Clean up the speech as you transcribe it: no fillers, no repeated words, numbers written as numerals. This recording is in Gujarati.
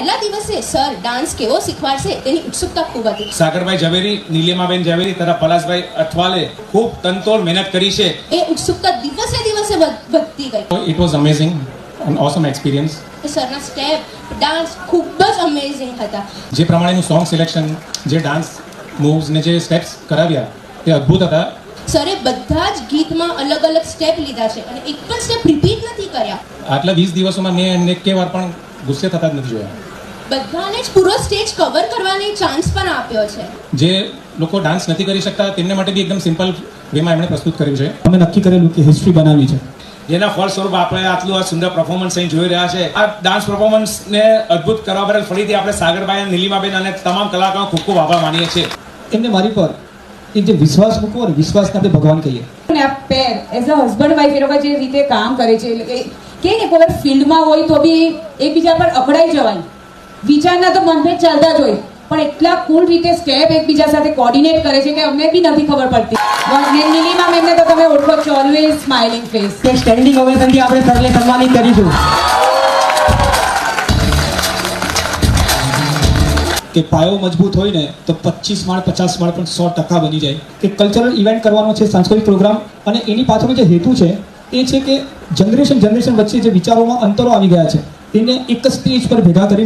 પહેલા દિવસે સર ડાન્સ કેવો શીખવાડશે તેની ઉત્સુકતા ખૂબ હતી. સાગરભાઈ ઝવેરી, નીલિમાબેન ઝવેરી તથા પલાશભાઈ અઠવાલે ખૂબ તનતોડ મહેનત કરી છે. એ ઉત્સુકતા દિવસે દિવસે વધતી ગઈ. It was amazing, an awesome experience. સરના સ્ટેપ ડાન્સ ખૂબ જ અમેઝિંગ હતા. જે પ્રમાણેનું સોંગ સિલેક્શન, જે ડાન્સ મૂવ્સ ને જે સ્ટેપ્સ કરાવ્યા તે અદ્ભુત હતા. સરે બધા જ ગીતમાં અલગ અલગ સ્ટેપ લીધા છે અને એક પણ સ્ટેપ રિપીટ નથી કર્યા. આટલા 20 દિવસોમાં મેં એમને એક વાર પણ ગુસ્સે થતા જ નથી જોયા. બધાને જ પૂરો સ્ટેજ કવર કરવાની ચાન્સ પણ આપ્યો છે. જે લોકો ડાન્સ નથી કરી શકતા તેમને માટે બી એકદમ સિમ્પલ વેમાં એમણે પ્રસ્તુત કર્યું છે. અમે નક્કી કરેલું કે હિસ્ટ્રી બનાવવી છે, જેના ફળ સ્વરૂપ આપણે આટલું આ સુંદર પરફોર્મન્સ અહીં જોઈ રહ્યા છે. આ ડાન્સ પરફોર્મન્સને અદ્ભુત કરવા બદલ ફરીથી આપણે સાગરભાઈ, નીલિમાબેન અને તમામ કલાકારો ખૂબ ખૂબ આભાર માનીએ છીએ. એમને મારી પર એક જે વિશ્વાસ મૂકવો ને, વિશ્વાસને આપણે ભગવાન કહીએ. અને આ પેર એઝ અ હસબન્ડ વાઈફ એ લોકો જે રીતે કામ કરે છે, એટલે કે ને કોઈ ફિલ્ડમાં હોય તો બી એકબીજા પર અકળાઈ જવાય, વિચારના તો મનભેદ ચાલતા જ હોય, પણ એટલા કુલ રીતે સ્ટેપ એકબીજા સાથે કોર્ડિનેટ કરે છે કે અમને બી નથી ખબર પડતી. નીલિમા મેમને તો તમે ઓળખો છો, ઓલવેઝ સ્માઇલિંગ ફેસ. સ્ટેન્ડિંગ ઓવેશનથી આપણે સરને સન્માનિત કરીશું. કે પાયો મજબૂત હોય ને તો 25 માળ 50 માળ પણ 100% બની જાય. કે કલ્ચરલ ઇવેન્ટ કરવાનો છે, સાંસ્કૃતિક પ્રોગ્રામ, અને એની પાછળનો જે હેતુ છે એ છે કે જનરેશન વચ્ચે જે વિચારોમાં અંતરો આવી ગયા છે તેને એક જ સ્ટેજ પર ભેગા કરીને